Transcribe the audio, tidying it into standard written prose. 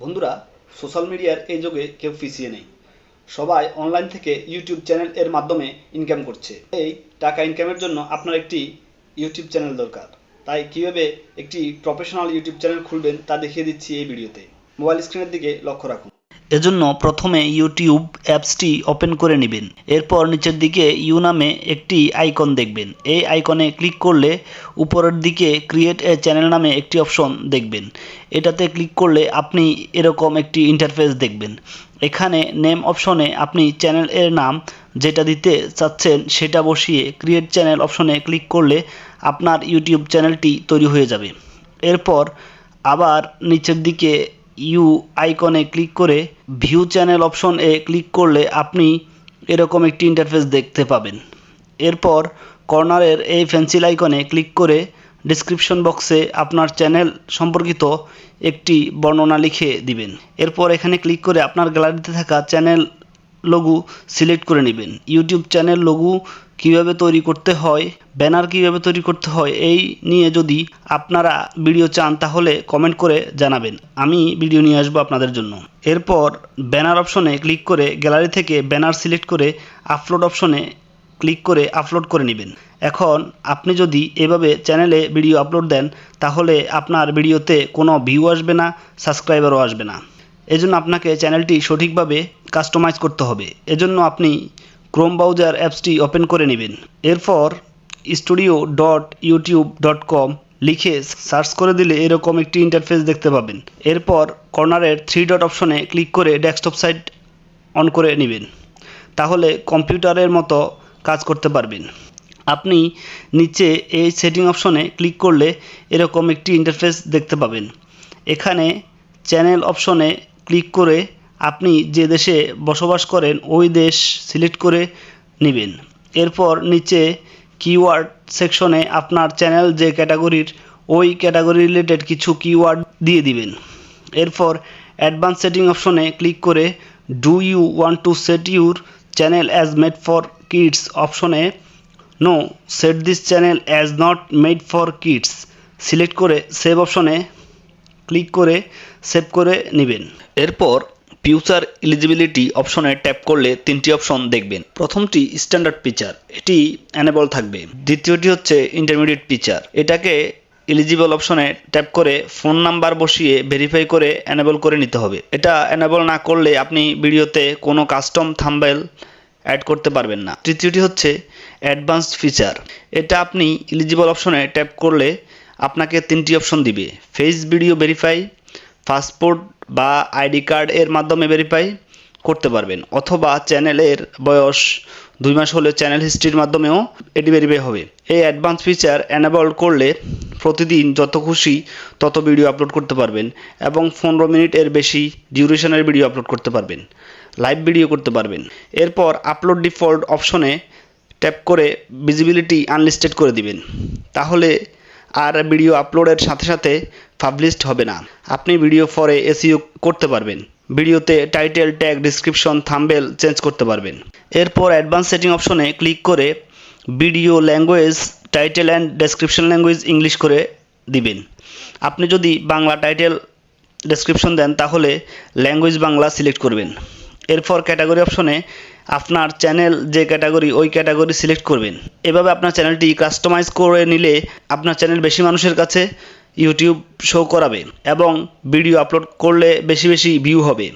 বন্ধুরা, সোশ্যাল মিডিয়ার এই যুগে কেউ পিছিয়ে নেই। সবাই অনলাইন থেকে ইউটিউব চ্যানেল এর মাধ্যমে ইনকাম করছে। এই টাকা ইনকামের জন্য আপনার একটি ইউটিউব চ্যানেল দরকার। তাই কিভাবে একটি প্রফেশনাল ইউটিউব চ্যানেল খুলবেন তা দেখিয়ে দিচ্ছি এই ভিডিওতে। মোবাইল স্ক্রিনের দিকে লক্ষ্য রাখুন। এজন্য প্রথমে ইউটিউব অ্যাপসটি ওপেন করে নেবেন। এরপর নিচের দিকে ইউ নামে একটি আইকন দেখবেন। এই আইকনে ক্লিক করলে উপরের দিকে ক্রিয়েট এ চ্যানেল নামে একটি অপশন দেখবেন। এটাতে ক্লিক করলে আপনি এরকম একটি ইন্টারফেস দেখবেন। এখানে নেম অপশনে আপনি চ্যানেল এর নাম যেটা দিতে চাচ্ছেন সেটা বসিয়ে ক্রিয়েট চ্যানেল অপশনে ক্লিক করলে আপনার ইউটিউব চ্যানেলটি তৈরি হয়ে যাবে। এরপর আবার নিচের দিকে ইউ আইকনে ক্লিক করে view channel option A click করলে আপনি এরকম একটি ইন্টারফেস দেখতে পাবেন। এরপর কর্নারের এই পেন্সিল আইকনে ক্লিক করে ডেসক্রিপশন বক্সে আপনার চ্যানেল সম্পর্কিত একটি বর্ণনা লিখে দিবেন। এরপর এখানে ক্লিক করে আপনার গ্যালারিতে থাকা চ্যানেল লোগো সিলেক্ট করে নেবেন। ইউটিউব চ্যানেল লোগো কিভাবে তৈরি করতে হয়, ব্যানার কিভাবে তৈরি করতে হয় এই নিয়ে যদি আপনারা ভিডিও চান তাহলে কমেন্ট করে জানাবেন, আমি ভিডিও নিয়ে আসবো আপনাদের জন্য। এরপর ব্যানার অপশনে ক্লিক করে গ্যালারি থেকে ব্যানার সিলেক্ট করে আপলোড অপশনে ক্লিক করে আপলোড করে নেবেন। এখন আপনি যদি এভাবে চ্যানেলে ভিডিও আপলোড দেন তাহলে আপনার ভিডিওতে কোনো ভিউ আসবে না, সাবস্ক্রাইবারও আসবে না। এজন্য আপনাকে চ্যানেলটি সঠিকভাবে কাস্টমাইজ করতে হবে। এজন্য আপনি ক্রোম ব্রাউজার অ্যাপসটি ওপেন করে নেবেন। এরপর studio.youtube.com লিখে সার্চ করে দিলে এরকম একটি ইন্টারফেস দেখতে পাবেন। এরপর কর্নারের 3 ডট অপশনে ক্লিক করে ডেস্কটপ সাইট অন করে নেবেন, তাহলে কম্পিউটারের মতো কাজ করতে পারবেন। আপনি নিচে এই সেটিং অপশনে ক্লিক করলে এরকম একটি ইন্টারফেস দেখতে পাবেন। এখানে চ্যানেল অপশনে ক্লিক করে আপনি যে দেশে বসবাস করেন ওই দেশ সিলেক্ট করে নেবেন। এরপর নিচে কিওয়ার্ড সেকশনে আপনার চ্যানেল যে ক্যাটাগরির ওই ক্যাটাগরি রিলেটেড কিছু কিওয়ার্ড দিয়ে দিবেন। এরপর অ্যাডভান্স সেটিং অপশনে ক্লিক করে do you want to set your channel as made for kids অপশনে no set this channel as not made for kids select করে সেভ অপশনে ক্লিক করে সেভ করে নেবেন। এরপর ফিউচার এলিজিবিলিটি অপশনে ট্যাপ করলে 3টি অপশন দেখবেন। প্রথমটি স্ট্যান্ডার্ড পিকচার, এটি এনেবল থাকবে। দ্বিতীয়টি হচ্ছে ইন্টারমিডিয়েট পিকচার, এটাকে এলিজিবল অপশনে ট্যাপ করে ফোন নাম্বার বসিয়ে ভেরিফাই করে এনেবল করে নিতে হবে। এটা এনেবল না করলে আপনি ভিডিওতে কোনো কাস্টম থাম্বনেল অ্যাড করতে পারবেন না। তৃতীয়টি হচ্ছে অ্যাডভান্সড ফিচার, এটা আপনি এলিজিবল অপশনে ট্যাপ করলে আপনাকে 3টি অপশন দিবে। ফেস ভিডিও ভেরিফাই, পাসপোর্ট বা আইডি কার্ড এর মাধ্যমে ভেরিফাই করতে পারবেন, অথবা চ্যানেলের বয়স 2 মাস হলে চ্যানেল হিস্ট্রির মাধ্যমেও এটি ভেরিফাই হবে। এই অ্যাডভান্স ফিচার এনেবল করলে প্রতিদিন যত খুশি তত ভিডিও আপলোড করতে পারবেন এবং 15 মিনিট এর বেশি ডিউরেশনের ভিডিও আপলোড করতে পারবেন, লাইভ ভিডিও করতে পারবেন। এরপর আপলোড ডিফল্ট অপশনে ট্যাপ করে ভিজিবিলিটি আনলিস্টেড করে দিবেন, তাহলে আর ভিডিও আপলোডের সাথে সাথে পাবলিশড হবে না। আপনি ভিডিও পরে এসইও করতে পারবেন, ভিডিওতে title, tag, description, thumbnail change করতে পারবেন। এরপর অ্যাডভান্স সেটিং অপশনে ক্লিক করে video language, title and description language English করে দিবেন। আপনি যদি বাংলা টাইটেল ডেসক্রিপশন দেন তাহলে ল্যাঙ্গুয়েজ বাংলা সিলেক্ট করবেন। এরপর ক্যাটাগরি অপশনে আপনার চ্যানেল যে ক্যাটাগরি ওই ক্যাটাগরি সিলেক্ট করবেন। এভাবে আপনার চ্যানেলটি কাস্টমাইজ করে নিলে আপনার চ্যানেল বেশি মানুষের কাছে ইউটিউব শো করাবে এবং ভিডিও আপলোড করলে বেশি বেশি ভিউ হবে।